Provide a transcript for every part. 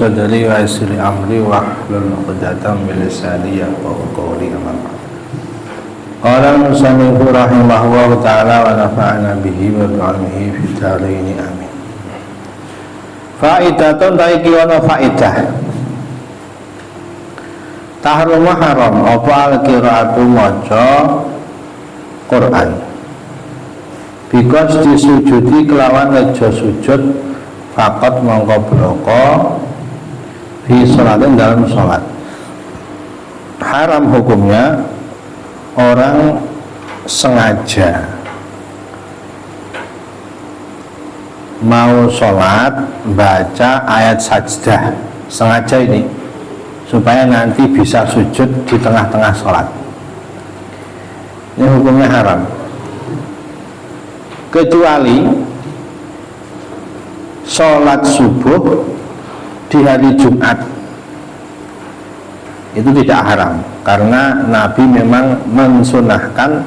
sadri wa yassir li amri wahlul 'uqdatam min lisani yafqahu qawli. Qala al-musannifu rahimahullahu ta'ala wa nafa'ana bihi wa bi'ilmihi fid dharain amin. Faidatun taiki ana faidah. Tahrum haram apa al-qiraatu maca Quran. Because disujudi kelawan reja sujud faqat mongko bloko fi sholatin dalam sholat. Haram hukumnya orang sengaja mau sholat baca ayat sajdah, sengaja ini supaya nanti bisa sujud di tengah-tengah sholat. Ini hukumnya haram, kecuali sholat subuh di hari Jumat itu tidak haram, karena Nabi memang mensunahkan,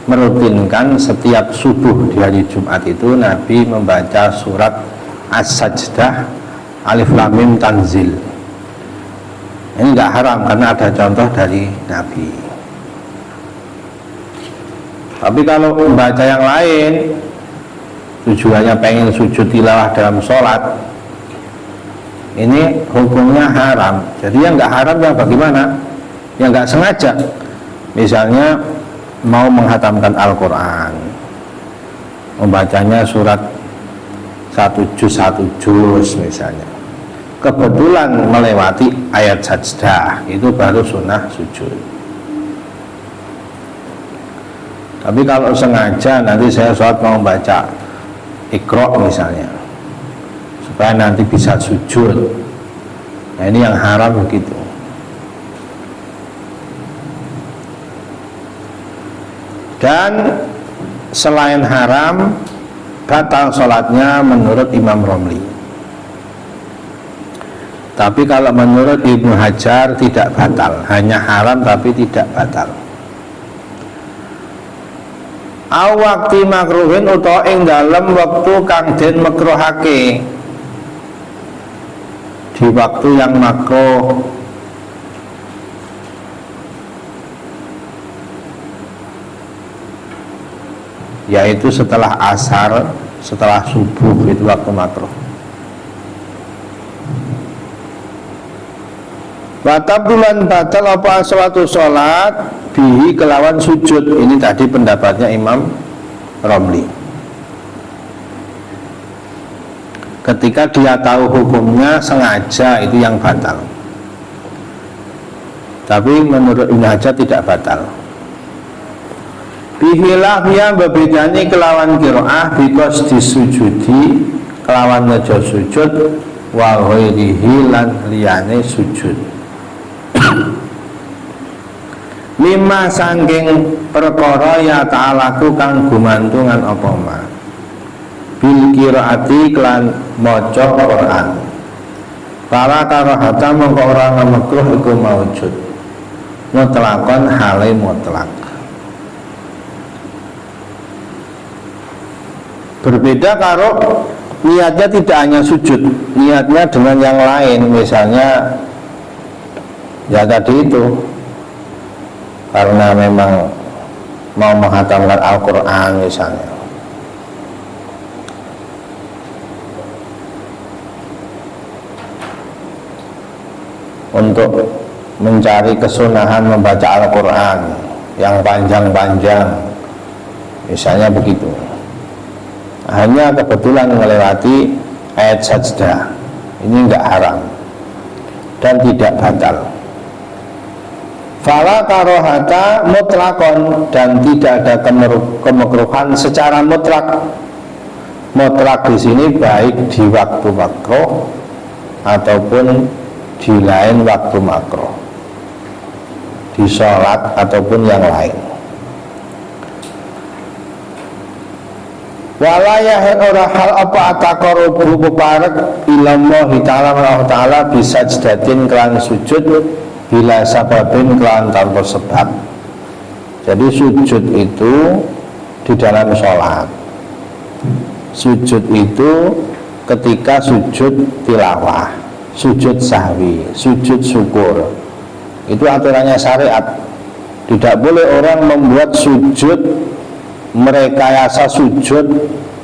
merutinkan setiap subuh di hari Jumat itu Nabi membaca surat As-Sajdah Alif Lam Mim Tanzil. Ini enggak haram karena ada contoh dari Nabi. Tapi kalau membaca yang lain tujuannya pengen sujud tilawah dalam sholat, ini hukumnya haram. Jadi yang nggak haram yang bagaimana? Yang nggak sengaja, misalnya mau menghatamkan Al-Quran, membacanya surat satu juz misalnya, kebetulan melewati ayat sajdah, itu baru sunnah sujud. Tapi kalau sengaja nanti saya sholat mau baca Iqra misalnya supaya nanti bisa sujud, nah ini yang haram begitu. Dan selain haram, batal sholatnya menurut Imam Romli. Tapi kalau menurut Ibnu Hajar tidak batal, hanya haram tapi tidak batal. Awakti makruhin utawa ing dalem waktu kang den makruhake, di waktu yang makruh, yaitu setelah asar, setelah subuh, itu waktu makruh. Batabdulan batal apa suatu sholat bihi kelawan sujud. Ini tadi pendapatnya Imam Romli. Ketika dia tahu hukumnya sengaja, itu yang batal. Tapi menurut Ibnu Hajar tidak batal. Bihilah yang berbedani kelawan kiroah, because disujudi kelawan ngejo sujud wa ghairihi lan liyane sujud. Lima sangking perkara ya ta'alaku kang gumantungan apa ma bil qiraati klan maca Quran. Para karahata mongko ora makruh iku maujud mutlakon hale mutlak. Berbeda karo niatnya tidak hanya sujud, niatnya dengan yang lain, misalnya ya tadi itu karena memang mau menghatamkan Al-Quran misalnya, untuk mencari kesunahan membaca Al-Quran yang panjang-panjang misalnya begitu, hanya kebetulan melewati ayat sajdah, ini enggak haram dan tidak batal. Fala karohata mutlakon, dan tidak ada kemakruhan secara mutlak. Mutlak di sini baik di waktu makruh ataupun di lain waktu makruh, di sholat ataupun yang lain. Walayahin ora hal apa ataqarrubu keparek ilallahi ta'ala Allah ta'ala bisa jadatin kelan sujud bila sababin kelan tanpa sebab. Jadi sujud itu di dalam sholat, sujud itu ketika sujud tilawah, sujud sahwi, sujud syukur. Itu aturannya syariat. Tidak boleh orang membuat sujud, merekayasa sujud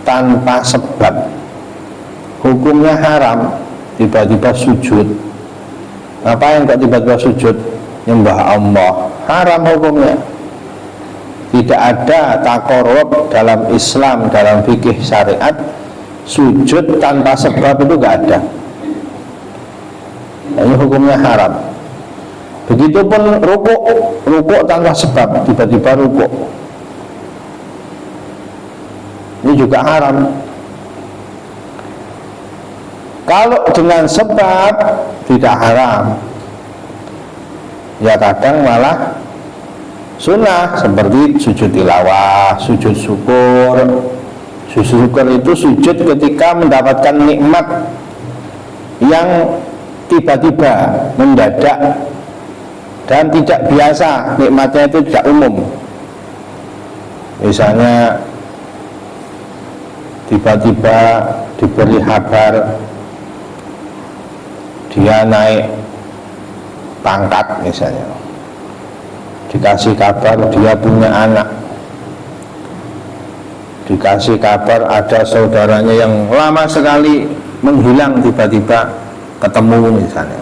tanpa sebab. Hukumnya haram. Tiba-tiba sujud. Ngapain kok tiba-tiba sujud? Nyembah Allah. Haram hukumnya. Tidak ada taqarrub dalam Islam, dalam fikih syariat. Sujud tanpa sebab itu gak ada. Ini hukumnya haram. Begitupun rukuk tanpa sebab, tiba-tiba rukuk. Ini juga haram. Kalau dengan sebab tidak haram. Ya kadang malah sunnah, seperti sujud tilawah, sujud syukur. Sujud syukur itu sujud ketika mendapatkan nikmat yang tiba-tiba, mendadak, dan tidak biasa. Nikmatnya itu tidak umum. Misalnya tiba-tiba diberi kabar dia naik pangkat, misalnya dikasih kabar dia punya anak, dikasih kabar ada saudaranya yang lama sekali menghilang, tiba-tiba ketemu, misalnya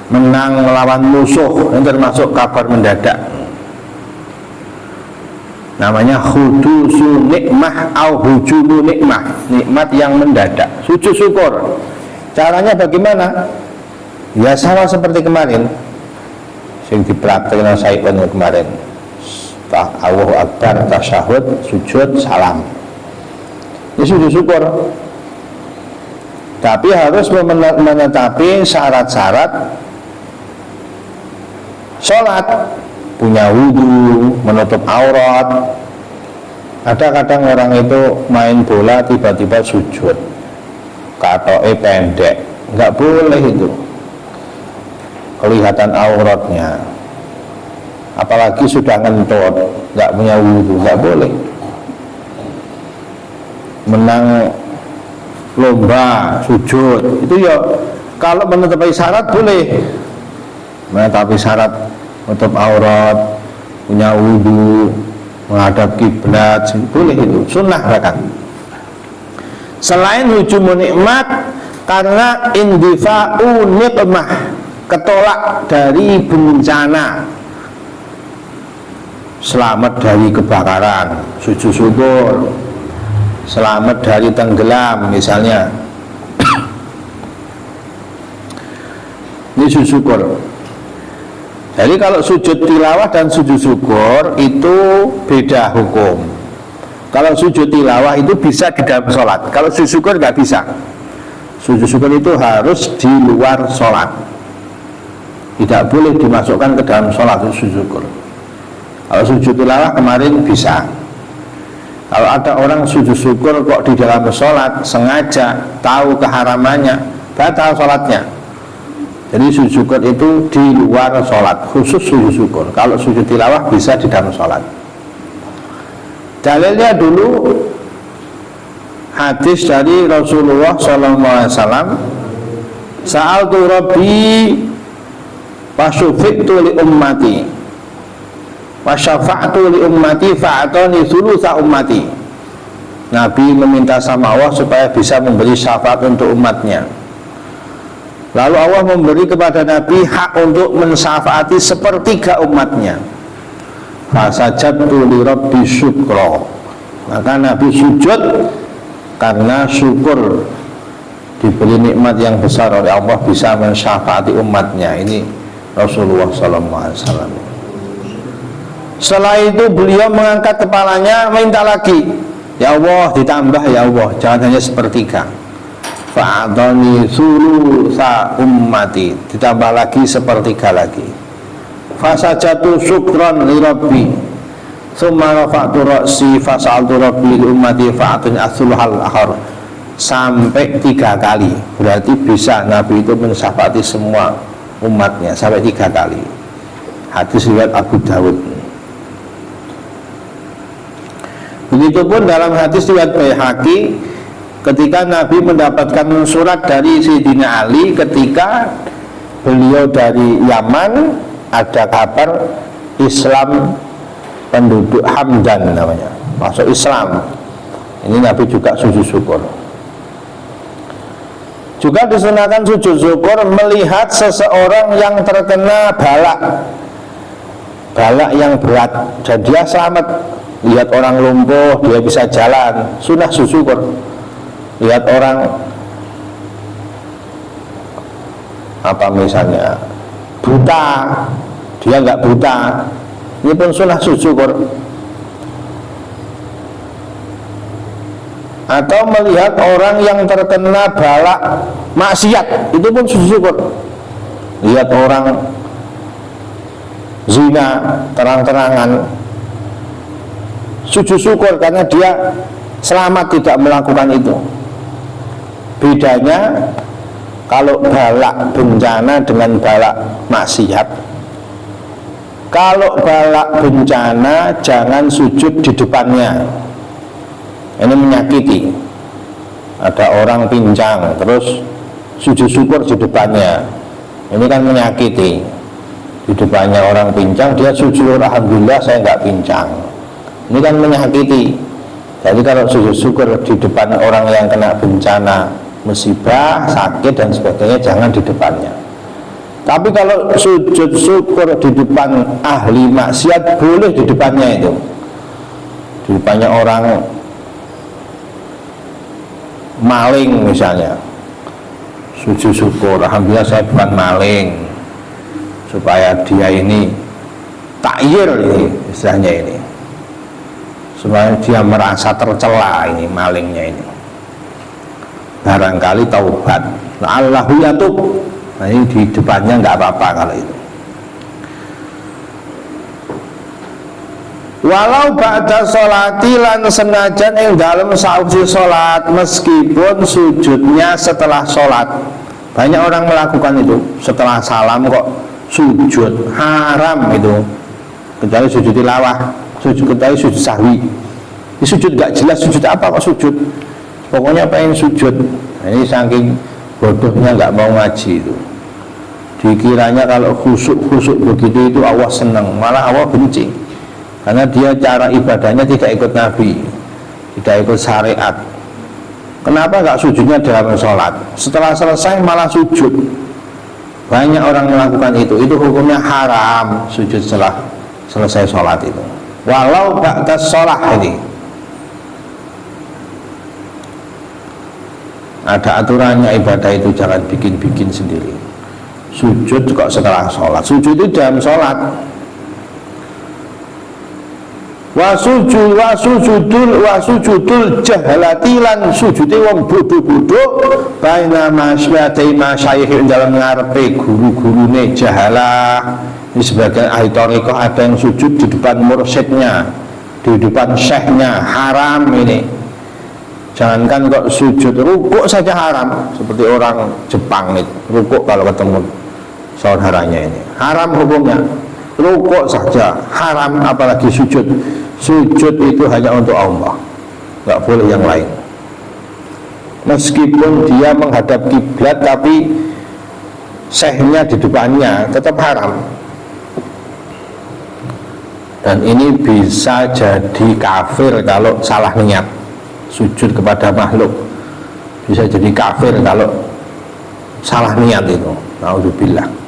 menang melawan musuh, yang termasuk kabar mendadak. Namanya hudusu nikmah au hujumu nikmah, nikmat yang mendadak. Sujud syukur caranya bagaimana? Ya sama seperti kemarin yang dipraktikkan saya kemarin. Allahu Akbar, tasyahud, sujud, salam. Ini sujud syukur. Tapi harus menetapi syarat-syarat sholat, punya wudhu, menutup aurat. Ada kadang orang itu main bola tiba-tiba sujud, katoke pendek, nggak boleh itu, kelihatan auratnya. Apalagi sudah ngentut, nggak punya wudhu, nggak boleh. Menang lomba sujud itu ya kalau menetapi syarat boleh. Menetapi syarat menutup aurat, punya wudhu, menghadap kiblat, boleh itu, sunnah bahkan. Selain hujumu nikmat, karena indifa'u nikmah, ketolak dari bencana, selamat dari kebakaran, sujud syukur. Selamat dari tenggelam, misalnya. Ini sujud syukur. Jadi kalau sujud tilawah dan sujud syukur itu beda hukum. Kalau sujud tilawah itu bisa di dalam sholat, kalau sujud syukur nggak bisa. Sujud syukur itu harus di luar sholat, tidak boleh dimasukkan ke dalam sholat sujud syukur. Kalau sujud tilawah kemarin bisa. Kalau ada orang sujud syukur kok di dalam sholat, sengaja tahu keharamannya, batal sholatnya. Jadi sujud syukur itu di luar sholat, khusus sujud syukur. Kalau sujud tilawah bisa di dalam sholat. Dalilnya dulu hadis dari Rasulullah SAW, sa'altu Rabbi wasyufiqtu li ummati wasyafa'tu li ummati fa'atani thulutha ummati. Nabi meminta sama Allah supaya bisa memberi syafaat untuk umatnya. Lalu Allah memberi kepada Nabi hak untuk mensyafaati sepertiga umatnya. Fasajadtu li rabbi syukra. Maka Nabi sujud karena syukur diberi nikmat yang besar oleh Allah, bisa mensyafaati umatnya. Ini Rasulullah SAW. Setelah itu beliau mengangkat kepalanya, minta lagi, ya Allah, ditambah ya Allah, jangan hanya sepertiga. Fa'adhani thulutha ummati, ditambah lagi sepertiga lagi. Fasajatu syukran li rabbi, thumma rafa'tu ra'si fasa'altu rabbi li ummati fa'atani athuluhal akhar. Sampai 3 kali, berarti bisa Nabi itu mensyafaati semua umatnya sampai 3 kali. Hadis riwayat Abu Dawud. Begitupun dalam hadis riwayat Baihaqi, ketika Nabi mendapatkan surat dari Sayyidina Ali ketika beliau dari Yaman ada kabar Islam penduduk Hamdan namanya, masuk Islam. Ini Nabi juga sujud syukur. Juga disunahkan sujud syukur melihat seseorang yang terkena balak yang berat dan dia selamat. Lihat orang lumpuh dia bisa jalan, sunnah sujud syukur. Lihat orang apa misalnya buta, dia nggak buta, ini pun sunnah sujud syukur. Atau melihat orang yang terkena balak maksiat, itu pun sujud syukur. Lihat orang zina terang-terangan, sujud syukur karena dia selamat tidak melakukan itu. Bedanya kalau balak bencana dengan balak maksiat. Kalau balak bencana jangan sujud di depannya, ini menyakiti. Ada orang pincang terus sujud syukur di depannya, ini kan menyakiti. Di depannya orang pincang dia sujud alhamdulillah saya nggak pincang, ini kan menyakiti. Jadi kalau sujud syukur di depan orang yang kena bencana, musibah, sakit dan sebagainya jangan di depannya. Tapi kalau sujud syukur di depan ahli maksiat boleh di depannya itu. Di depannya orang maling misalnya, sujud syukur alhamdulillah saya bukan maling, supaya dia ini takyir ini istilahnya ini, supaya dia merasa tercela ini malingnya ini, barangkali taubat Allahu yatub. Nah ini di depannya nggak apa-apa kalau itu. Walau ba'da sholati lan senajan ing dalem sausi sholat, meskipun sujudnya setelah sholat. Banyak orang melakukan itu setelah salam kok sujud, haram itu. Kecuali sujud tilawah, kecuali sujud sahwi. Ini sujud gak jelas sujud apa kok sujud, pokoknya pengen sujud. Nah, ini saking bodohnya nggak mau ngaji itu. Dikiranya kalau khusuk begitu itu Allah senang, malah Allah benci. Karena dia cara ibadahnya tidak ikut Nabi, tidak ikut syariat. Kenapa nggak sujudnya dalam sholat? Setelah selesai malah sujud. Banyak orang melakukan itu hukumnya haram, sujud setelah selesai sholat itu. Walau ba'da sholat ini ada aturannya, ibadah itu jangan bikin-bikin sendiri. Sujud kok setelah sholat, sujud itu dalam sholat. Wasujudul jahalati lan sujudi wong bodoh-bodoh baina masyayati masyayikh dalam ngarepe guru-gurune jahalah. Ini sebagian ahli thariqah ada yang sujud di depan mursyidnya, di depan syekhnya, haram ini. Jangankan kok sujud, rukuk saja haram. Seperti orang Jepang itu, rukuk kalau ketemu saudaranya ini haram hukumnya. Rukuk saja haram, apalagi sujud. Sujud itu hanya untuk Allah, nggak boleh yang lain. Meskipun dia menghadap kiblat tapi syekhnya di depannya tetap haram. Dan ini bisa jadi kafir kalau salah niat. Sujud kepada makhluk bisa jadi kafir kalau salah niat itu. Naudzubillah.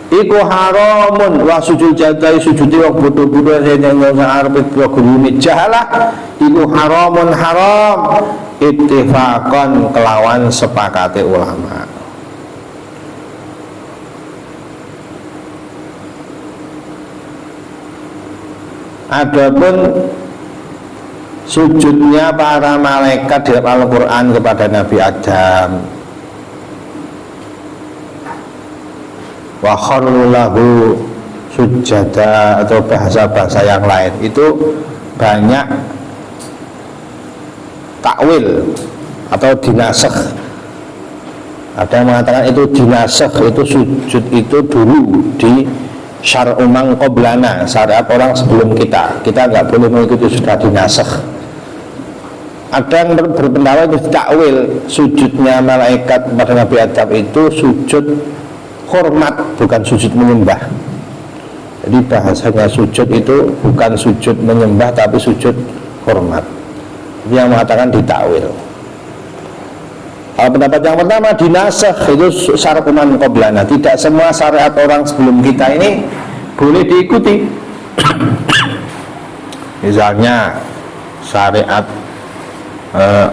Iku haramun wa sujud jadai sujudi wa budu-budu yang arep gurune jahalah iku haramun haram ittifaqan kelawan sepakate ulama. Adapun sujudnya para malaikat di Al-Quran kepada Nabi Adam, wa kharru lahu sujada, atau bahasa-bahasa yang lain itu banyak takwil atau dinasakh. Ada yang mengatakan itu dinasakh, itu sujud itu dulu di syar'u man qablana, syariat orang sebelum kita nggak boleh mengikuti, sudah dinasakh. Ada yang berpendapat itu takwil, sujudnya malaikat pada Nabi Adam itu sujud hormat, bukan sujud menyembah. Jadi bahasanya sujud itu bukan sujud menyembah tapi sujud hormat. Yang mengatakan ditakwil. Pendapat yang pertama dinasakh, itu syar'uman qablana. Tidak semua syariat orang sebelum kita ini boleh diikuti. Misalnya syariat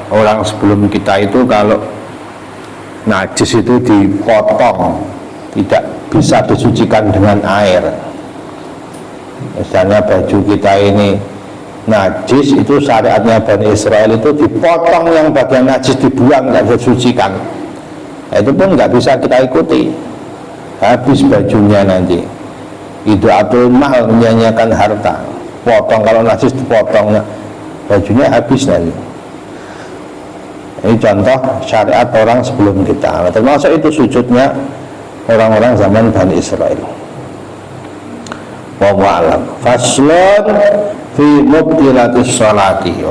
orang sebelum kita itu kalau najis itu dipotong, tidak bisa disucikan dengan air. Misalnya baju kita ini najis, itu syariatnya Bani Israel itu dipotong, yang bagian najis dibuang, nggak bisa disucikan. Nah, itu pun nggak bisa kita ikuti, habis bajunya nanti. Itu atul mal, menyanyiakan harta. Potong, kalau najis dipotong, bajunya habis nanti. Ini contoh syariat orang sebelum kita. Termasuk itu sujudnya orang-orang zaman Bani Israel. Wallahu a'lam. Faslun fi mubtilatis sholati.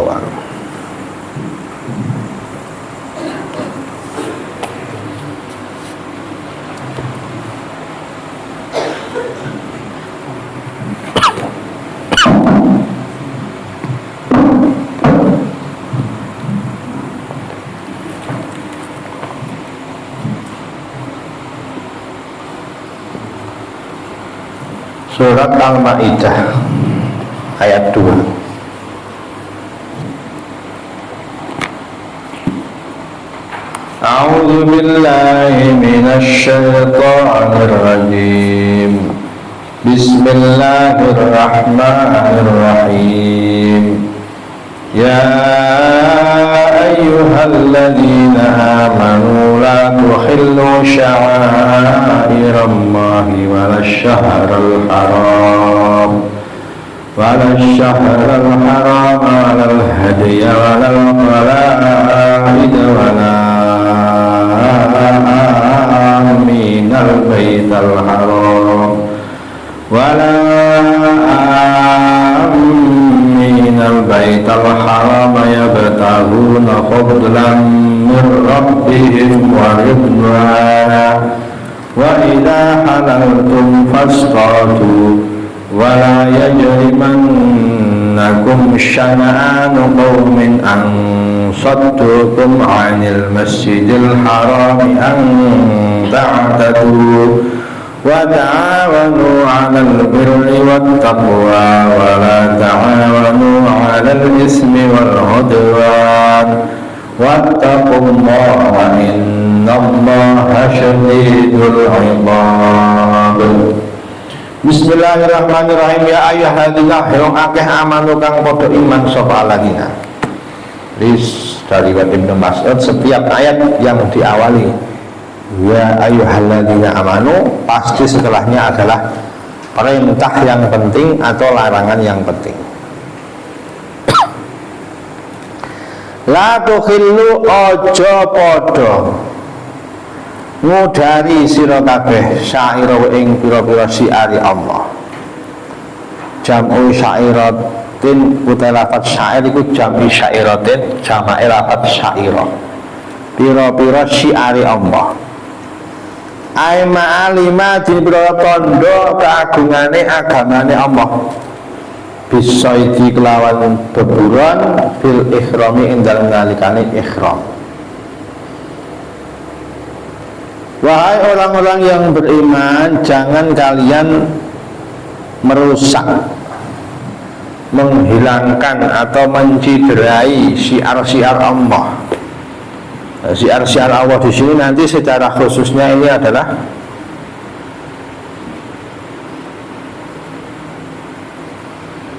Surat Al-Maidah ayat 2. A'udzu billahi minasy syaithanir rajim. Bismillahirrahmanirrahim. Ya ayyuhalladzina amanu la tuhillu sya'airallahi walasy-syahrul haram walal hadya walal qala'id wala aminal baital haram wala aminal baital haram yabtaghuna fadlan min rabbihim wa ridwana wa idza halaltum fasqatu wa la yajrimannakum syana'anu qaumin an saddukum 'anil masjidil haram an ta'tadu wa ta'awanu 'alal birri wat taqwa wa la ta'awanu 'alal ismi wal 'udwan wattaqullaha innallaha syadidul 'iqab. Bismillahirrahmanirrahim. Ya ayyuhalladzina amanu akeh amanu kang padha iman sapa alladzina. Dari Ibnu Mas'ud, setiap ayat yang diawali ya ayyuhalladzina amanu pasti setelahnya adalah perintah yang penting atau larangan yang penting. La tukhillu ojo podo ngudari sira kabeh syaira ing pira-pira syiari Allah. Jam'u syairatin uta lafaz syair iku jam'i syairatin, jama'i lafaz syaira. Pira-pira syiari Allah. Ai ma'alima din pira tondo keagungane agamane Allah. Bisaidi kelawan beburon bil ikhrami ing dalem nalikane ikhram. Wahai orang-orang yang beriman, jangan kalian merusak, menghilangkan atau menciderai syiar-syiar Allah. Syiar-syiar Allah di sini nanti secara khususnya ini adalah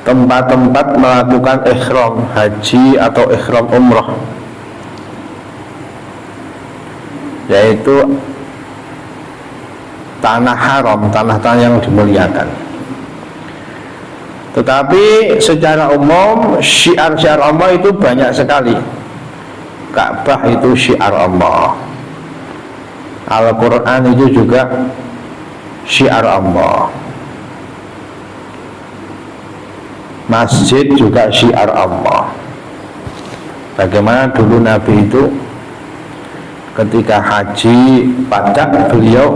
tempat-tempat melakukan ihram haji atau ihram umrah, yaitu tanah haram, tanah-tanah yang dimuliakan. Tetapi secara umum syiar-syiar Allah itu banyak sekali. Ka'bah itu syiar Allah, Al-Quran itu juga syiar Allah, masjid juga syiar Allah. Bagaimana dulu Nabi itu ketika haji pada beliau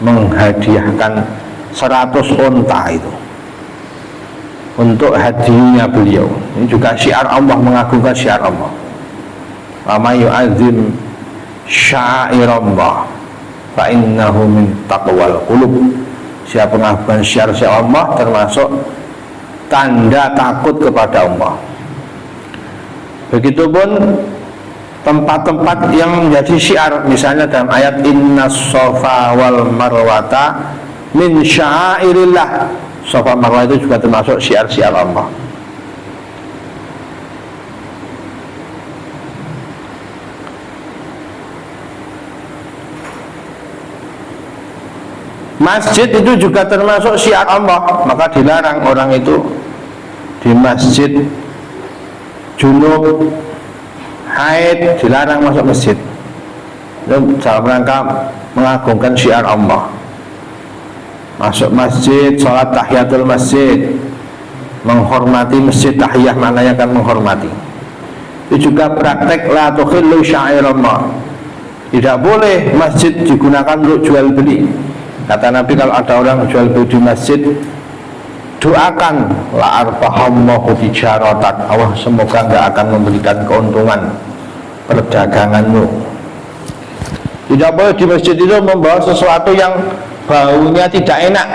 menghadiahkan 100 unta itu untuk hadiahnya beliau. Ini juga syiar Allah, mengagungkan syiar Allah. Wa may yu'azzim sya'irallah fa innahu min taqwal qulub. Siapa mengagungkan syiar Allah termasuk tanda takut kepada Allah. Begitupun tempat-tempat yang menjadi syiar, misalnya dalam ayat innas safa wal marwata min syairillah. Safa marwah itu juga termasuk syiar-syiar Allah. Masjid itu juga termasuk syiar Allah, maka dilarang orang itu di masjid junub, haid, dilarang masuk masjid. Itu dalam rangka mengagungkan syiar Allah. Masuk masjid, sholat tahiyatul masjid, menghormati masjid, tahiyah maknanya kan menghormati. Itu juga praktek la tukhillu syairallah. Tidak boleh masjid digunakan untuk jual beli. Kata Nabi, kalau ada orang jual beli di masjid, doakan la arbahallahu tijaratan, Allah semoga enggak akan memberikan keuntungan perdaganganmu. Tidak boleh di masjid itu membawa sesuatu yang baunya tidak enak.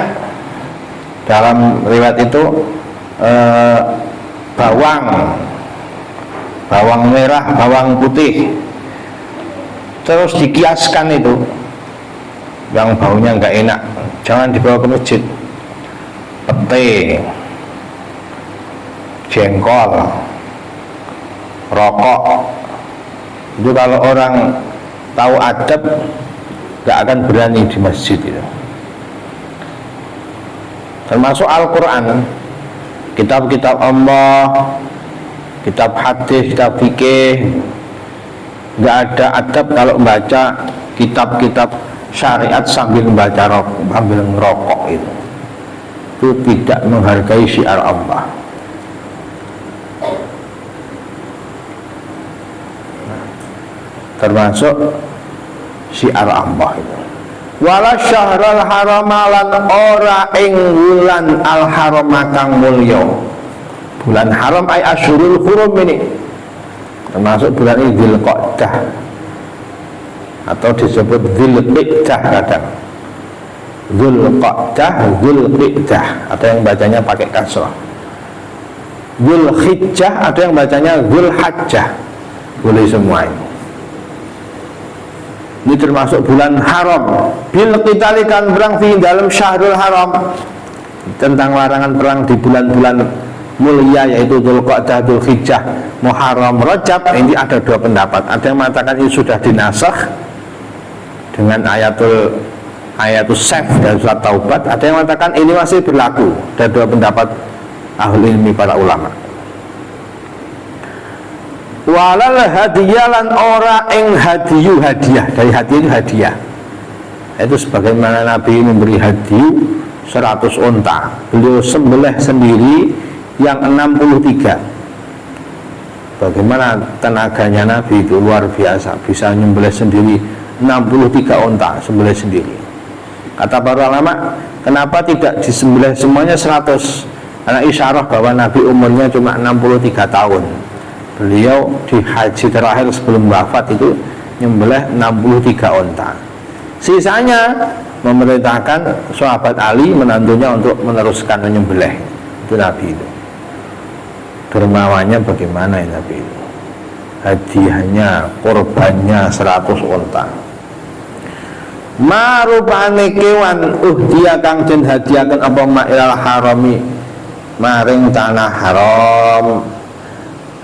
Dalam riwayat itu bawang merah, bawang putih, terus dikiaskan itu yang baunya enggak enak, jangan dibawa ke masjid. Pete, jengkol, rokok, itu kalau orang tahu adab gak akan berani di masjid itu. Termasuk Al-Quran, kitab-kitab Allah, kitab hadis, kitab fikih, gak ada adab kalau membaca kitab-kitab syariat sambil membaca rokok, sambil ngerokok itu tidak menghargai syiar Allah. Termasuk syiar Allah itu. Wala syahral haramalan ora ing wulan al haram kang mulya. Bulan haram ay asyurul hurum ini. Termasuk bulan ini Dzulqa'dah atau disebut Dzulqa'dah kadang. Dzulqa'dah, Dzulqa'dah, ada yang bacanya pakai kasrah. Dzulhijjah, ada yang bacanya Dzulhajjah. Boleh semua ini. Ini termasuk bulan haram. Bil qitali kan perang fi dalam syahrul haram. Tentang larangan perang di bulan-bulan mulia yaitu Dzulqa'dah, Dzulhijjah, Muharram, Rajab. Ini ada dua pendapat. Ada yang mengatakan ini sudah dinasakh dengan ayatul saf dari surat Taubat. Ada yang mengatakan ini masih berlaku. Ada dua pendapat ahli ilmi para ulama. Walal hadiyalan ora ing hadiyu, hadiah. Dari hadiah itu hadiah. Itu sebagaimana Nabi memberi hadiah 100 unta. Beliau sembelih sendiri yang 63. Bagaimana tenaganya Nabi itu luar biasa, bisa menyembelih sendiri 63 unta, sembelih sendiri. Kata para ulama, kenapa tidak disembelih semuanya 100? Karena isyarah bahwa Nabi umurnya cuma 63 tahun. Beliau di haji terakhir sebelum wafat itu nyembelih 63 unta. Sisanya memerintahkan sahabat Ali menantunya untuk meneruskan menyembelih. Itu Nabi itu. Dermawannya bagaimana ya Nabi itu? Hadiahnya, korbannya 100 unta. Marupane kewan dia kang den hadiahkan apa ma'ilal harami maring tanah haram.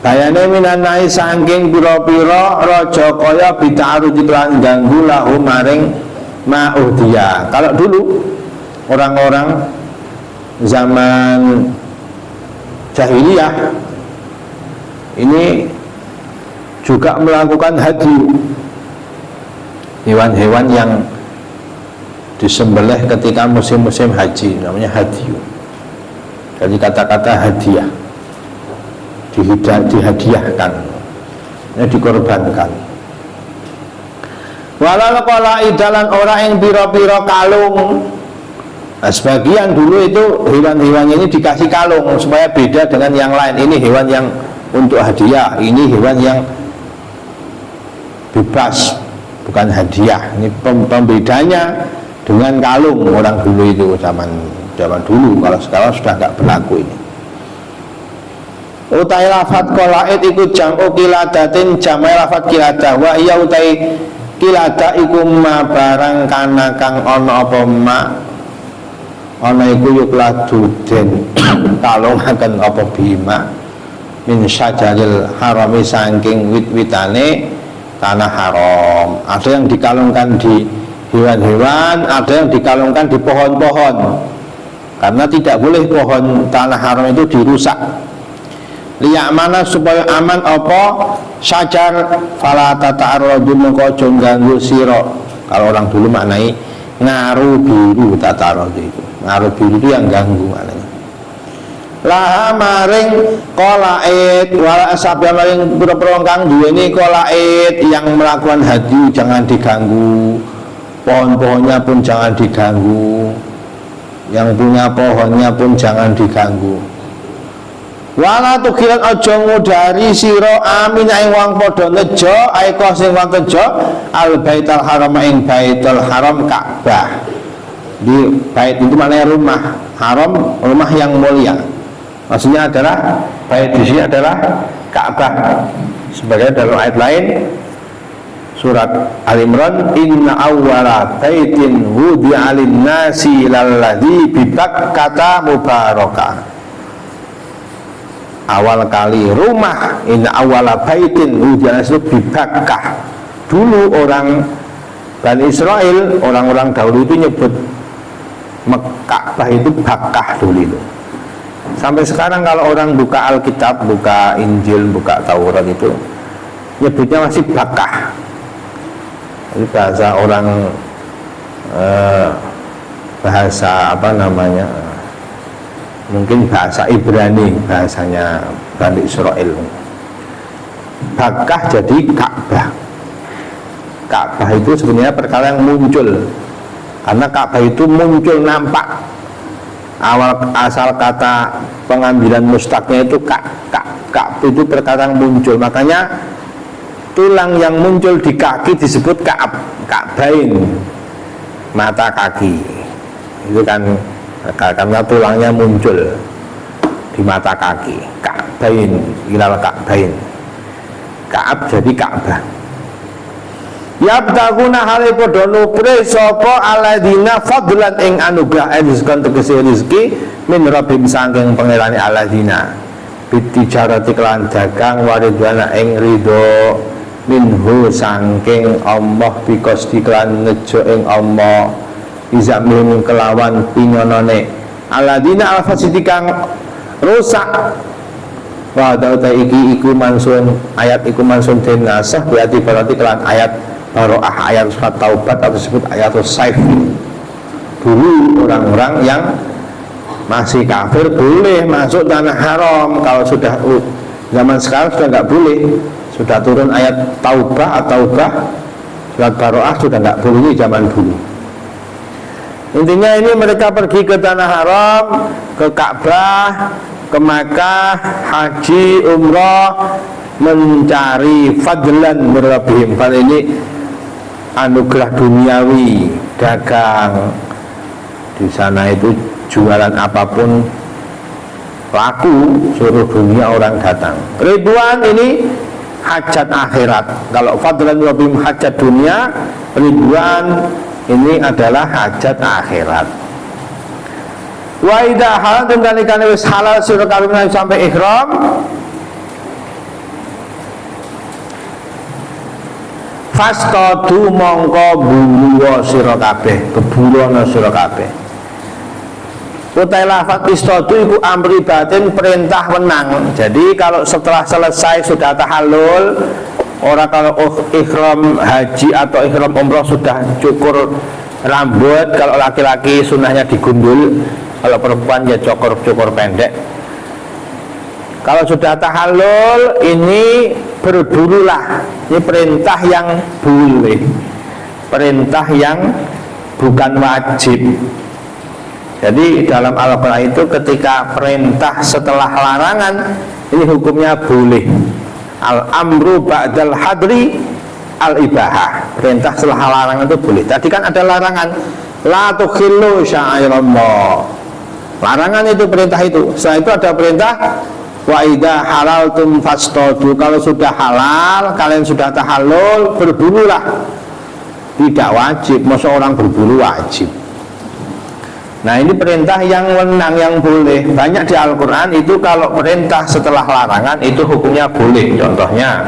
Bayane minanai saking pira-pira raja kaya bitaru iklan ganggu lahu maring ma'uhdiya. Kalau dulu orang-orang zaman jahiliyah ini juga melakukan haji, hewan-hewan yang disembelih ketika musim-musim haji, namanya hadiyu. Jadi kata-kata hadiah. dihadiahkan, dikorbankan. Walal qalaid dalan ora ing pira-pira kalung. Nah, sebagian dulu itu hewan-hewan ini dikasih kalung supaya beda dengan yang lain. Ini hewan yang untuk hadiah, ini hewan yang bebas, bukan hadiah. Ini pembedanya dengan kalung orang dulu itu, zaman dulu. Kalau sekarang sudah nggak berlaku ini. Utai lafat qalaid iku jam'u qiladatin, jamai lafat qiladah. Wa iya utai qiladah iku ma barang kana kang ana apa ma ana iku yukladu den kalungaken apa bima min syajaril harami saking wit-witane tanah haram. Ada yang dikalungkan di hewan-hewan, ada yang dikalungkan di pohon-pohon, karena tidak boleh pohon tanah haram itu dirusak. Liyak mana supaya aman apa syajar fala tata'arradu mengko aja ganggu sira. Kalau orang dulu maknai ngaru biru, tata'arradu itu ngaru biru itu yang ganggu maknanya. Laha maring qalaid wala asabya maring pira-pira kang duweni qalaid yang melakukan haji jangan diganggu. Pohon-pohonnya pun jangan diganggu, yang punya pohonnya pun jangan diganggu. Wala tukiran aja ngudari sira amin ing wong padha nejo aiko sing wong tejo al baitul haram ing baitul haram Ka'bah. Di bait itu maknanya rumah haram, rumah yang mulia. Maksudnya adalah bait di sini adalah Ka'bah. Sebagai dalam ayat lain surat Al-Imran, inna awwala baitin wudi'a lin-nasi lalladzi bi Bakkata mubarakah. Awal kali rumah, inna awwala baitin wudi'a lin-nasi bi Bakkah. Dulu orang Bani Israel, orang-orang dahulu itu nyebut Ka'bah itu Bakkah dulu itu. Sampai sekarang kalau orang buka Alkitab, buka Injil, buka Taurat itu nyebutnya masih Bakkah. Ini bahasa orang bahasa apa namanya, mungkin bahasa Ibrani, bahasanya Bani Israel. Bakkah jadi Ka'bah. Ka'bah itu sebenarnya perkara yang muncul, karena Ka'bah itu muncul nampak. Awal asal kata pengambilan mustaqnya itu Ka'bah itu perkara yang muncul, makanya tulang yang muncul di kaki disebut Ka'bain, mata kaki itu kan karena tulangnya muncul di mata kaki. Ka'bain, ilal Ka'bain, Ka'ab jadi Ka'bah. Yabtaguna hale padha nupre sapa aladina fadlan ing anugrah rizqan tegese rezeki min rabbim saking pangerane aladina bitijarati kelan dagang waridwana ing ridho minhu saking Allah bikos diklan nejo ing Allah izamim kelawan pingonone aladina alfasidi kang rusak wa ta'ala iki iku mansun ayat iku mansun den nasah berarti kelan ayat baro'ah, ayat surat taubat atau disebut ayat saif. Dulu orang-orang yang masih kafir boleh masuk tanah haram. Kalau sudah zaman sekarang sudah nggak boleh. Sudah turun ayat taubah atau surat baro'ah sudah nggak boleh, ini zaman dulu. Intinya ini mereka pergi ke tanah haram, ke Ka'bah, ke Makkah, haji, umrah, mencari fadlan berlebih. Pada ini anugerah duniawi, dagang di sana itu jualan apapun laku, seluruh dunia orang datang. Ridwan ini hajat akhirat. Kalau fadlan wabim hajat dunia, ridwan ini adalah hajat akhirat. Wa idza halaltum kalikane wis halal sira kabeh sampai ihram, fastadu mongko buru sira kabeh, keburono sira kabeh. Utai lafat istadu iku amri batin, perintah wenang. Jadi kalau setelah selesai sudah tahallul, orang kalau ihram haji atau ihram umrah sudah cukur rambut, kalau laki-laki sunnahnya digundul, kalau perempuan ya cukur pendek. Kalau sudah tahallul ini berbululah. Ini perintah yang boleh, perintah yang bukan wajib. Jadi dalam Al-Quran itu ketika perintah setelah larangan, ini hukumnya boleh. Al-amru ba'dal hadri al-ibahah. Perintah setelah larangan itu boleh. Tadi kan ada larangan, la tukhillu sya'irallah. Larangan itu perintah itu. Setelah itu ada perintah, wa idza halaltum fastadu. Kalau sudah halal, kalian sudah tahallul, berbululah. Tidak wajib, masa orang berbulu wajib. Nah ini perintah yang wenang, yang boleh. Banyak di Al-Quran itu kalau perintah setelah larangan itu hukumnya boleh. Contohnya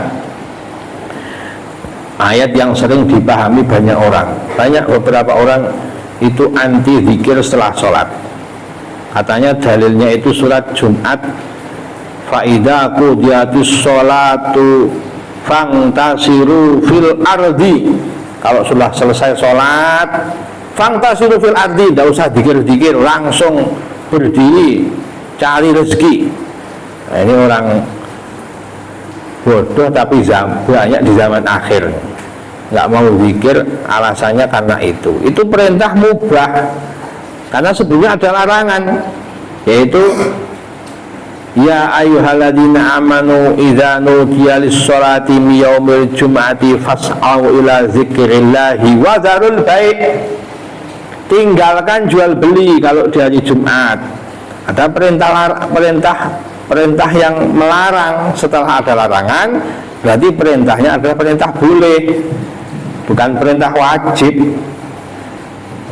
ayat yang sering dipahami banyak orang. Banyak beberapa orang itu anti zikir setelah sholat. Katanya dalilnya itu surat Jumat, fa'idha qudiyatis sholatu fangtasiru fil ardi. Kalau sudah selesai sholat, fangtasiru fil ardi, tidak usah dikir-dikir, langsung berdiri cari rezeki. Nah, ini orang bodoh tapi banyak di zaman akhir, nggak mau zikir, alasannya karena itu perintah mubah, karena sebelumnya ada larangan, yaitu ya ayyuhalladzina amanu idza nudiya lis-sholati min yaumil jum'ati fas'au ila dzikrillahi wa dzarul bai'. Tinggalkan jual beli kalau di hari Jumat. Ada perintah yang melarang. Setelah ada larangan, berarti perintahnya adalah perintah boleh, bukan perintah wajib.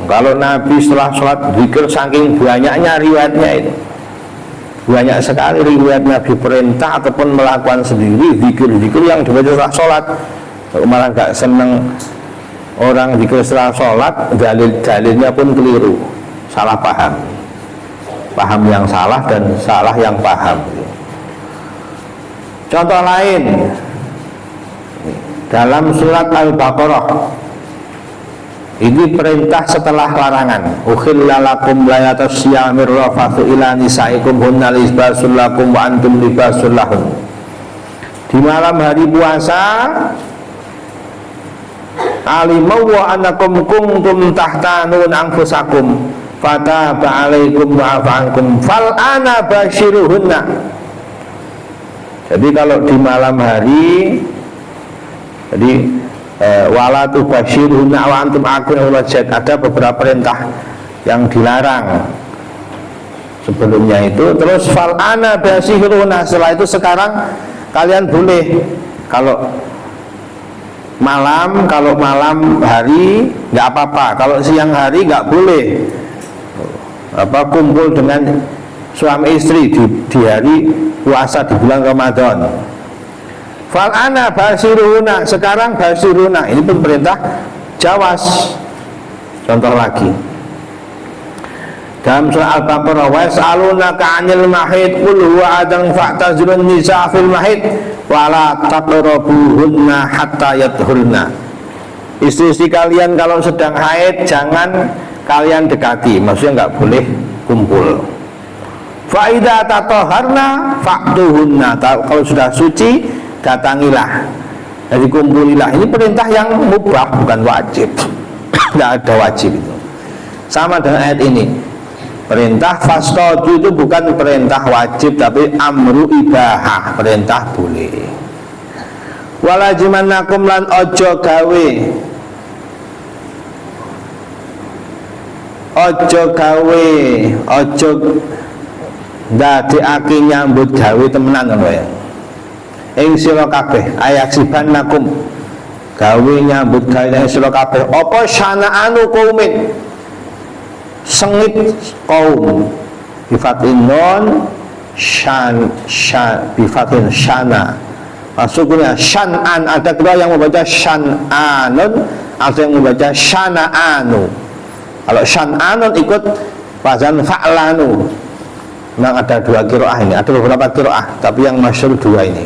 Kalau Nabi setelah sholat zikir, saking banyaknya riwayatnya itu, banyak sekali riwayat Nabi perintah ataupun melakukan sendiri zikir-zikir yang dibaca setelah sholat. Kalau malah gak seneng orang zikir setelah sholat, dalilnya pun keliru, salah paham yang salah dan salah yang paham. Contoh lain dalam surat Al-Baqarah, ini perintah setelah larangan. Ukhilla lakum layatas syamir rafathu ila nisaikum hunna libasul lakum wa antum libasul lahun. Di malam hari puasa, alimau wa anakum kuntum tahtanun anfusakum fataba alaikum wa afankum fal ana basyiruhunna. Jadi kalau di malam hari, jadi wala tubasyiruhunna wa antum akun wajad, ada beberapa perintah yang dilarang sebelumnya itu. Terus fal ana basyiruhunna, setelah itu sekarang kalian boleh. Kalau malam hari nggak apa-apa, kalau siang hari nggak boleh kumpul dengan suami istri di hari puasa di bulan Ramadan. Fal ana basyiruhunna, sekarang basyiruhunna, ini pun perintah jawas. Contoh lagi dalam surah Al-Baqarah, wa yas'alunaka 'anil mahid qul huwa adan fa'tazilun nisa fil mahid wa la taqrabuhunna hatta yadhurna. Istri-istri kalian kalau sedang haid jangan kalian dekati, maksudnya nggak boleh kumpul. Fa idza tatahharna fa'tuhunna, kalau sudah suci datangilah, jadi kumpulilah. Ini perintah yang mubah, bukan wajib. Tidak ada wajib itu. Sama dengan ayat ini, perintah fastadu itu bukan perintah wajib, tapi amru ibahah, perintah boleh. Walajimannakum lan ojo gawe ndadekake nyambut gawe temenan ngono ya. Ing sira kabeh ayaksibannakum, gawe nyambut gawe ing sira kabeh apa syana'anu qaumin, sengit kaum, bifatin non bifatin syana, maksudnya syan'an. Ada kedua yang membaca syan'anun, ada yang membaca syana'anu. Kalau syan'anun ikut wazan fa'lanu. Memang ada dua qiraah ini, ada beberapa qiraah, tapi yang masyhur dua ini.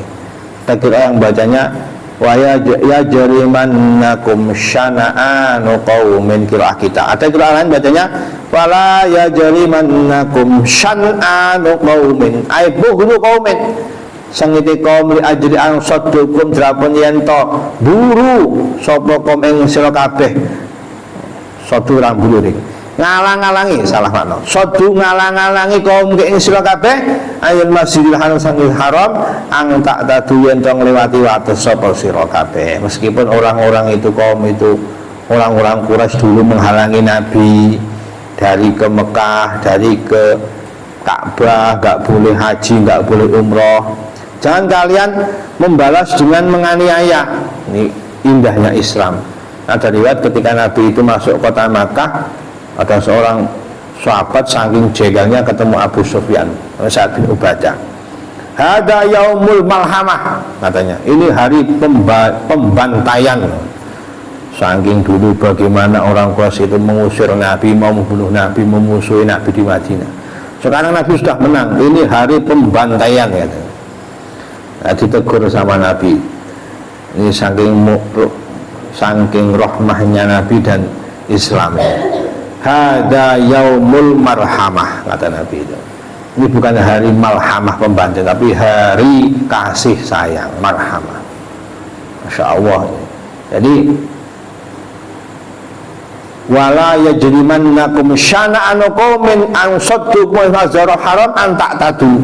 Ada qiraah yang bacanya wa ya jarimannakum syana'anu qaumin, qiraah kita. Ada qiraah lain bacanya wala ya jarimannakum syana'anu qaumin ay bughdu qaumin, sangite kaum li ajri an saddukum drapun yen to buru sapa kaum ing sira kabeh, sadu rambulu ring ngalang-alangi, salah makna sadu ngalang-alangi kaum ing sira kabeh ayat Masjidil Haram sangil haram ang tak tadu yen to ngliwati wates sapa sira kabeh. Meskipun orang-orang itu, kaum itu, orang-orang Quraisy dulu menghalangi Nabi dari ke Mekah, dari ke Ka'bah, enggak boleh haji, enggak boleh umroh. Jangan kalian membalas dengan menganiaya. Ini indahnya Islam. Ada riwayat ketika Nabi itu masuk kota Makkah, ada seorang sahabat saking jengkelnya ketemu Abu Sufyan, Sa'ad bin Ubadah. Hada yaumul malhamah, katanya. Ini hari pembantaian. Saking dulu bagaimana orang Quraisy itu mengusir Nabi, mau membunuh Nabi, memusuhi Nabi di Madinah. Sekarang Nabi sudah menang. Ini hari pembantaian, katanya. Nah, ditegur sama Nabi. Ini saking rahmahnya Nabi dan Islamnya. Hada yaumul marhamah, kata Nabi itu. Ini bukan hari malhamah pembantaian, tapi hari kasih sayang, marhamah. Masya Allah. Jadi wala yajrimannakum syana'anu qaumin an saddukum al-masjidil haram an ta'tadu.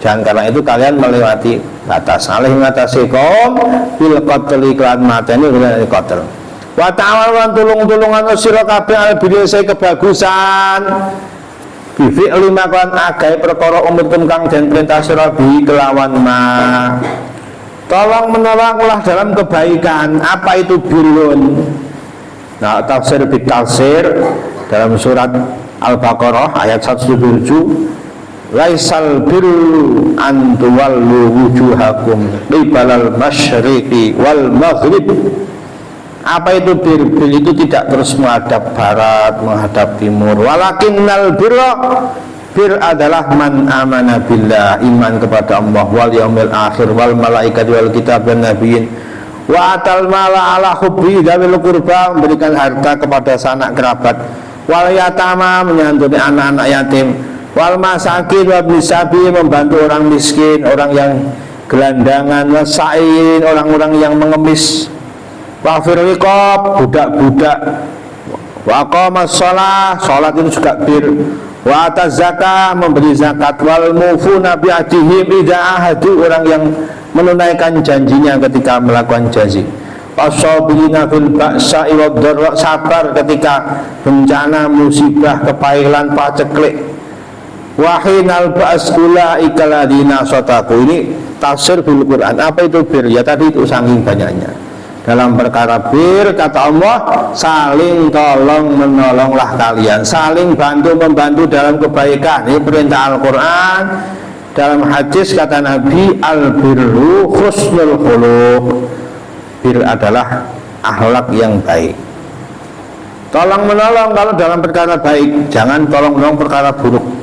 Jangan karena itu kalian melewati batas. Alih mengatasi kaum bil qatli kelan mateni kelan qatl. Wa ta'awan tulung-tulungan sira kabeh al birri kebagusan. Bi fi'li makan agae perkara umum kang den perintah sira bi kelawan ma. Tolong menolonglah dalam kebaikan. Apa itu birrun? Nah, tafsir bitafsir dalam surat Al-Baqarah ayat 177, laisal birru an tuwallu wujuhakum qibalal masyriqi wal maghrib. Apa itu bir? Bir itu tidak terus menghadap barat, menghadap timur. Walakinnal birra, bir adalah man amana billah, iman kepada Allah, wal yaumil akhir, wal malaikat, wal kitab, dan nabiyyin, wa atal mala ala hubbi dawil qurba, memberikan harta kepada sanak kerabat, wal yatama, menyantuni anak-anak yatim, wal masakin wa bisabi, membantu orang miskin, orang yang gelandangan, wasain, orang-orang yang mengemis, wafir riqab, budak-budak, wa qamas shalah, salat itu juga bir, wa ataz zakah, memberi zakat, wal mufuna bi ahdihim idza ahadu, orang yang menunaikan janjinya ketika melakukan janji, wasabirina fil ba'sa'i wad dharra, sabar ketika bencana, musibah, kepahilan, paceklik, wahinal ba's ulaika ladina sadaqu. Ini tafsir bil Quran. Apa itu bir? Ya tadi itu saking banyaknya. Dalam perkara bir, kata Allah, saling tolong menolonglah kalian, saling bantu membantu dalam kebaikan. Ini perintah Al-Quran. Dalam hadis kata Nabi, al-birru husnul khuluq. Bir adalah akhlak yang baik. Tolong menolong kalau dalam perkara baik, jangan tolong menolong perkara buruk.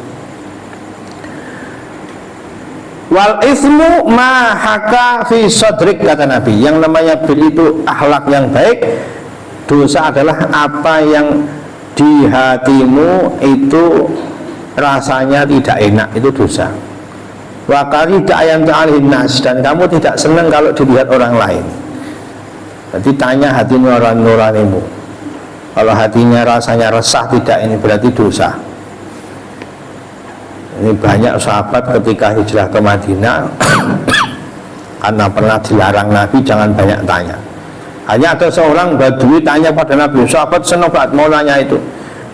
Wal ismu ma haka fi sadrik, kata Nabi. Yang namanya bir itu akhlak yang baik. Dosa adalah apa yang di hatimu itu rasanya tidak enak, itu dosa. Wa karida ayam ta'alihin nas, dan kamu tidak senang kalau dilihat orang lain. Jadi tanya hati nuranimu. Kalau hatinya rasanya resah, tidak, ini berarti dosa. Ini banyak sahabat ketika hijrah ke Madinah karena pernah dilarang Nabi jangan banyak tanya. Hanya ada seorang Badui tanya pada Nabi, sahabat senang banget mau nanya itu.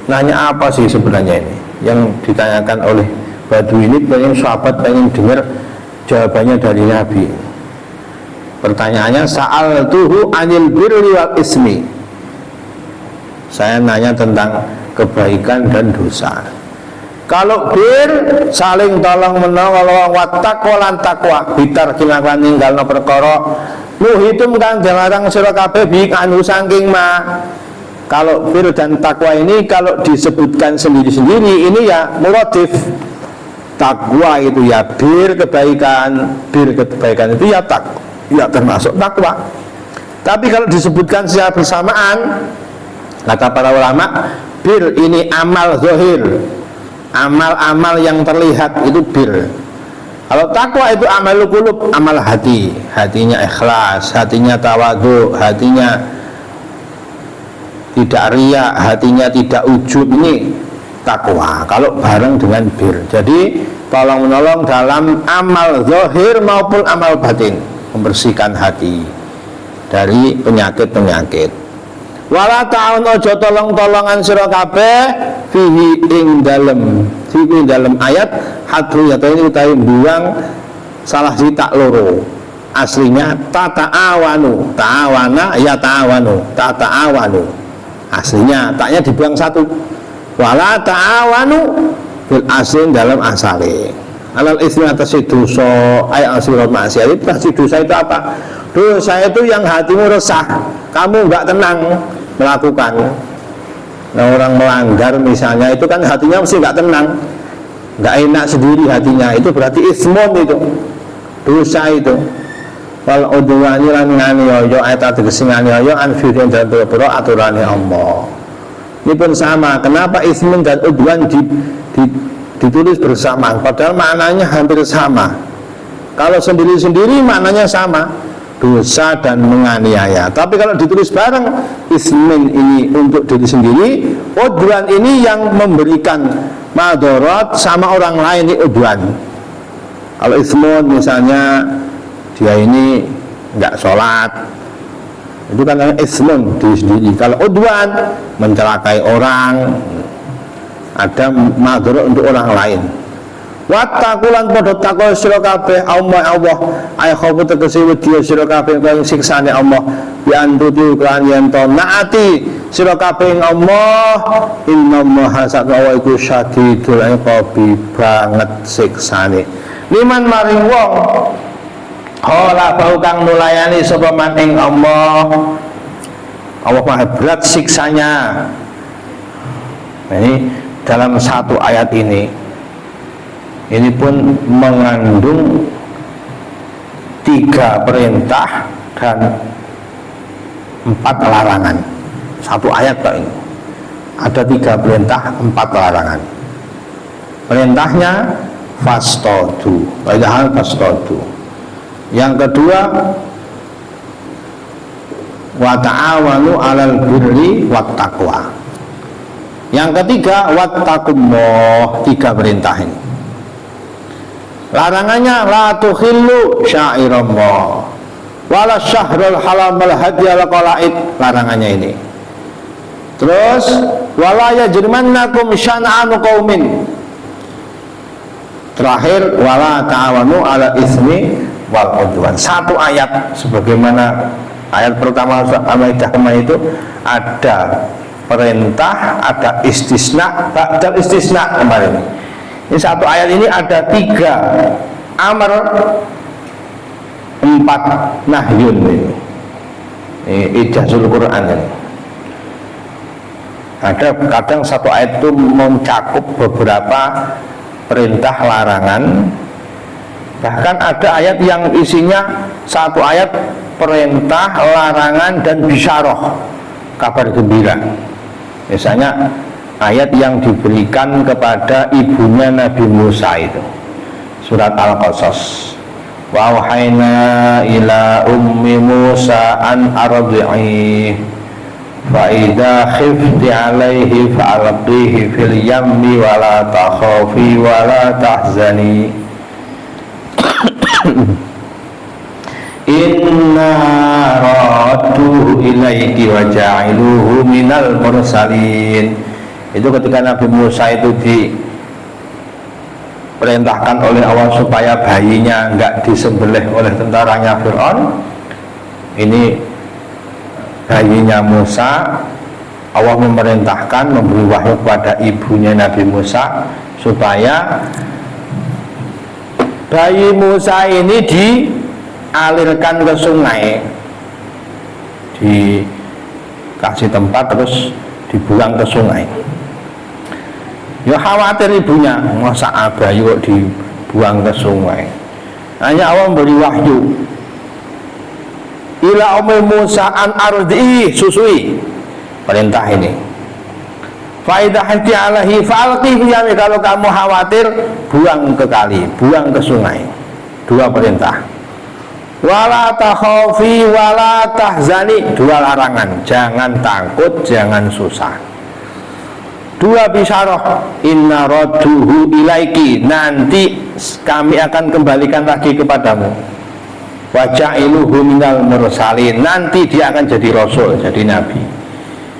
Nanya apa sih sebenarnya ini? Yang ditanyakan oleh Badui ini, pengen sahabat pengen dengar jawabannya dari Nabi. Pertanyaannya, sa'altuhu anil birri wal ismi. Saya nanya tentang kebaikan dan dosa. Kalau bir, saling tolong menolong, wattaqwa lan takwa, bitar kilawan ninggalno perkara nuhitum kang dilarang sira kabeh bi anu saking ma. Kalau bir dan takwa ini kalau disebutkan sendiri-sendiri, ini ya muradif. Takwa itu ya bir kebaikan itu ya takwa, ya termasuk takwa. Tapi kalau disebutkan secara bersamaan, kata para ulama, bir ini amal zahir, amal-amal yang terlihat itu bir. Kalau takwa itu amal qulub, amal hati, hatinya ikhlas, hatinya tawadhu, hatinya tidak riya, hatinya tidak ujub, ini takwa. Kalau bareng dengan bir. Jadi tolong menolong dalam amal zahir maupun amal batin, membersihkan hati dari penyakit-penyakit. Wala ta'awun ojo tolong-tolongan sira kabeh fihi ing dalem ayat hadru yata ini utawi buang salah sitak loro. Aslinya tata'awanu, ta'awana ya ta'awanu. Aslinya taknya dibuang satu. Wala ta'awanu bil aslin dalam asale. Alal ismi atas dosa ay asirul maksiat. Itu dosa itu apa? Dosa itu yang hatimu resah, kamu enggak tenang melakukan. Nah, orang melanggar misalnya itu kan hatinya mesti enggak tenang, enggak enak sendiri hatinya, itu berarti ismun, itu dosa itu. Wal udwani lan nganiaya ayat tegese nganiaya an fi'in dan pira aturane Allah. Ini pun sama. Kenapa ismun dan udwan ditulis bersama, padahal maknanya hampir sama. Kalau sendiri-sendiri maknanya sama, dosa dan menganiaya. Tapi kalau ditulis bareng, ismin ini untuk diri sendiri, udwan ini yang memberikan madorot sama orang lain, ini udwan. Kalau ismun misalnya dia ini enggak sholat, itu kan ismun diri sendiri. Kalau udwan mencelakai orang, ada madorot untuk orang lain. Wattaqulan padha takwa sira kabeh Allah ay khofu tegese wedi sira kabeh kang siksane Allah bi antuti kan yen to naati sira kabeh Allah innallaha sakawa iku syadidul iqabi banget siksane liman maring wong hala bau kang nulayani sapa man ing Allah maha berat siksanya. Ini dalam satu ayat ini pun mengandung 3 perintah dan 4 larangan. Satu ayat kok ini ada 3 perintah, 4 larangan. Perintahnya fastodu, padahal fastodu. Yang kedua wa ta'awanu 'alal birri wat taqwa. Yang ketiga wattaqullah, 3 perintah ini. Larangannya la tukhillu sya'irallah wala syahrul halam wal hadiyal qalaid, larangannya ini. Terus wala yajrimannakum syan'anu qaumin. Terakhir wala ta'awanu ala ismi wal udwan. Satu ayat sebagaimana ayat pertama Al-Maidah kemarin itu ada perintah, ada istisna, ba'dal istisna kemarin. Ini satu ayat ini ada 3 amar, 4 nahyun. Ini ijazul Quran ini. Ada kadang satu ayat itu mencakup beberapa perintah larangan. Bahkan ada ayat yang isinya satu ayat perintah, larangan dan bisyarah, kabar gembira. Misalnya ayat yang diberikan kepada ibunya Nabi Musa itu, surat Al-Qasas. Wa wahayna ila ummi Musa an ardi'i fa idza khifti 'alaihi fa'alqihi fil yammi wa la takhafi wa la tahzani inna radduhu ilaiki wa ja'iluhu minal mursalin. Itu ketika Nabi Musa itu diperintahkan oleh Allah supaya bayinya enggak disembelih oleh tentaranya Fir'aun. Ini bayinya Musa, Allah memerintahkan, memberi wahyu kepada ibunya Nabi Musa supaya bayi Musa ini dialirkan ke sungai, dikasih tempat terus dibuang ke sungai. Ya khawatir ibunya, masa bayi kok dibuang ke sungai. Hanya Allah memberi wahyu, ila Ummi Musa an ardi, susui. Perintah ini. Fa idza hati alaihi fa'alqi fi, kalau kamu khawatir buang ke kali, buang ke sungai. Dua perintah. Wala takhafi wala tahzani, dua larangan, jangan takut, jangan susah. Dua bisyarah, inna radduhu ilaiki, nanti kami akan kembalikan lagi kepadamu. Wa ja'iluhu minal mursalin, nanti dia akan jadi rasul, jadi nabi.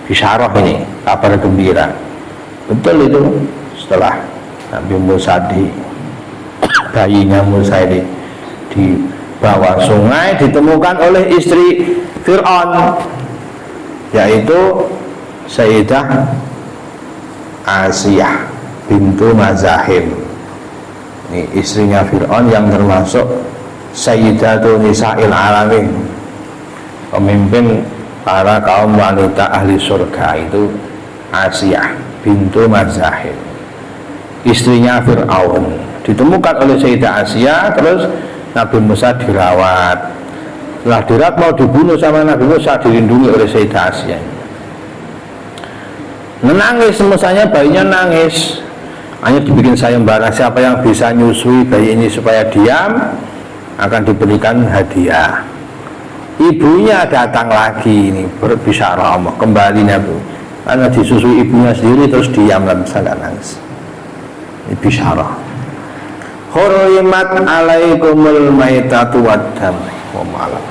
Bisyarah ini, kabar gembira. Betul itu. Setelah Nabi Musa bayinya Musa ini di bawah sungai, ditemukan oleh istri Fir'aun, yaitu Sayyidah Asiyah bintu Mazahim. Ini istrinya Fir'aun yang termasuk Sayyidatu Nisa'il Alamin, pemimpin para kaum wanita ahli surga, itu Asiyah bintu Mazahim, istrinya Fir'aun. Ditemukan oleh Sayyidah Asiyah, terus Nabi Musa dirawat. Setelah dirawat mau dibunuh sama Nabi Musa, dilindungi oleh Sayyidah Asiyah. Menangis, semestinya bayinya nangis, hanya dibikin sayembara, siapa yang bisa nyusui bayi ini supaya diam akan diberikan hadiah. Ibunya datang lagi, ini berbisyarah Allah, kembali Nabi, karena disusui ibunya sendiri terus diam dan sangat nangis. Ini bisyarah. Hurrimat alaikumul maitatu waddam wa malam.